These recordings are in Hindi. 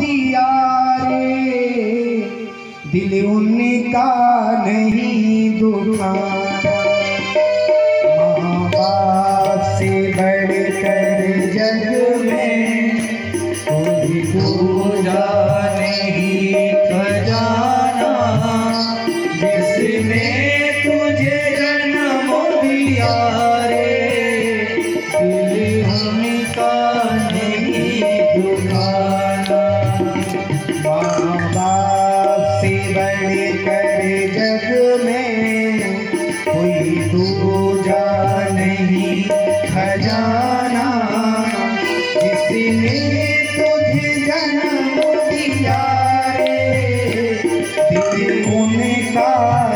दिया रे, दिल उनका नहीं दुखाना। माँ बाप से बढ़कर जग में कोई दूजा नहीं खजाना, जिसने तुझे जन्म दिया रे, दिल उनका नहीं दुखाना। माँ बाप से बढ़कर जग में कोई दूजा नहीं खजाना, जिसने तुझे जन्म दिया रे, दिल उनका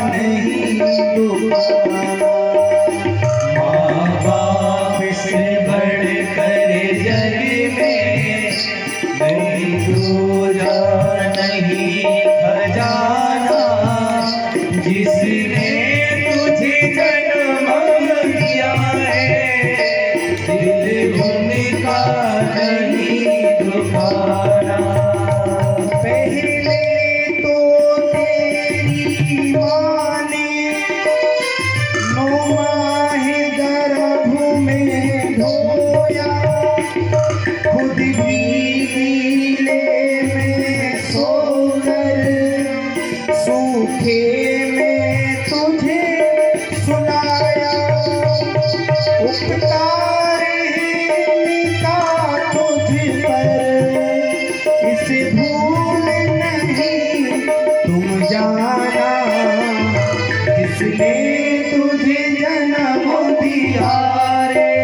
नहीं दुखाना। माँ बाप से बढ़कर जग में नहीं दूजा नहीं खजाना, जिसने तुझे जन्म दिया है, दिल उनका नहीं दुखाना। पहले तो तेरी माँ ने 9 माह गर्भ में ढोया, खुद भी गीले में सोकर सूखे में तुझे सुलाया। उपकार का तुझ पर इसे भूल नहीं तुम जाना, जिसने तुझे जन्म दिया रे,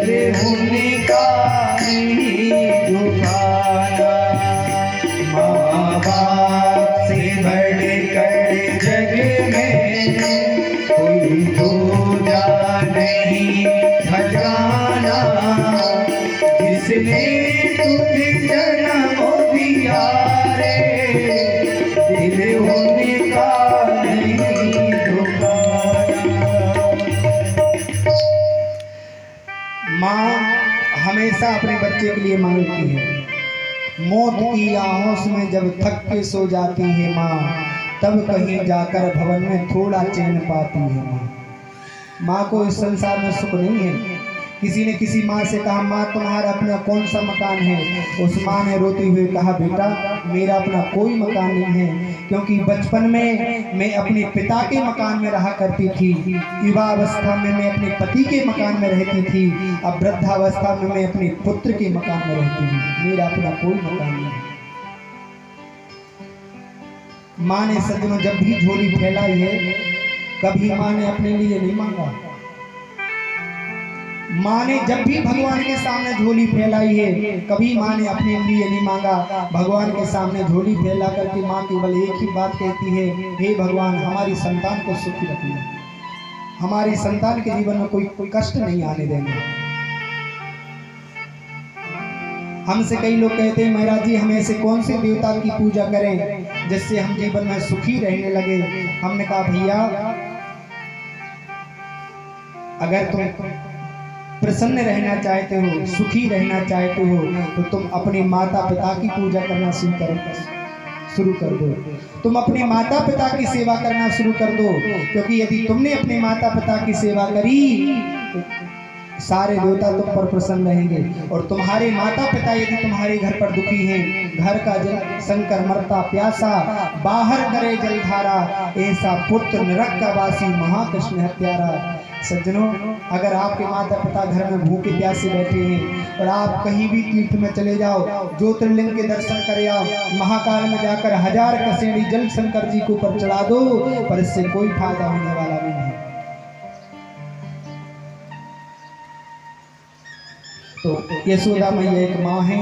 दिल उनका नहीं दुखाना। माँ बाप से बढ़कर जग में कोई दूजा नहीं खजाना, जिसने तुझे जन्म दिया रे, दिल उनका नहीं दुखाना। माँ हमेशा अपने बच्चे के लिए मांगती है। मौत की आहोश में जब थक के सो जाती है माँ, तब कहीं जाकर भवन में थोड़ा चैन पाती है माँ। माँ को इस संसार में सुख नहीं है। किसी ने किसी माँ से कहा, माँ तुम्हारा अपना कौन सा मकान है? उस माँ ने रोते हुए कहा, बेटा मेरा अपना कोई मकान नहीं है, क्योंकि बचपन में मैं अपने पिता के मकान में रहा करती थी, युवावस्था में मैं अपने पति के मकान में रहती थी, अब वृद्धावस्था में मैं अपने पुत्र के मकान में रहती हूँ, मेरा अपना कोई मकान नहीं है। माँ ने सज्जनों जब भी झोली फैलाई है, कभी माँ ने अपने लिए नहीं मांगा। माँ ने जब भी भगवान के सामने झोली फैलाई है, कभी माँ ने अपने लिए नहीं मांगा। भगवान के सामने झोली फैला करके माँ केवल एक ही बात कहती है, हे भगवान हमारी संतान को सुखी रखना, हमारी संतान के जीवन में कोई कष्ट नहीं आने देंगे। हमसे कई लोग कहते हैं, महाराज जी हम ऐसे कौन से देवता की पूजा करें जिससे हम जीवन में सुखी रहने लगे। हमने कहा, भैया अगर तुम प्रसन्न रहना चाहते हो, सुखी रहना चाहते हो, तो तुम अपने माता पिता की पूजा करना शुरू कर दो। तुम अपने माता पिता की सेवा करना शुरू कर दो, क्योंकि यदि तुमने अपने माता पिता की सेवा करी तो सारे देवता तुम पर प्रसन्न रहेंगे। और तुम्हारे माता पिता यदि तुम्हारे घर पर दुखी हैं, घर का जल शंकर मरता प्यासा, बाहर करे जलधारा, ऐसा पुत्र नरक का वासी महाकृष्ण हत्यारा। सज्जनों अगर आपके माता पिता घर में भूखे प्यासे बैठे हैं और आप कहीं भी तीर्थ में चले जाओ, ज्योतिर्लिंग के दर्शन करे आओ, महाकाल में जाकर 1000 कसेड़ी जल शंकर जी को ऊपर चढ़ा दो, पर इससे कोई फायदा होने वाला नहीं है। तो यशोदा मैया एक माँ है,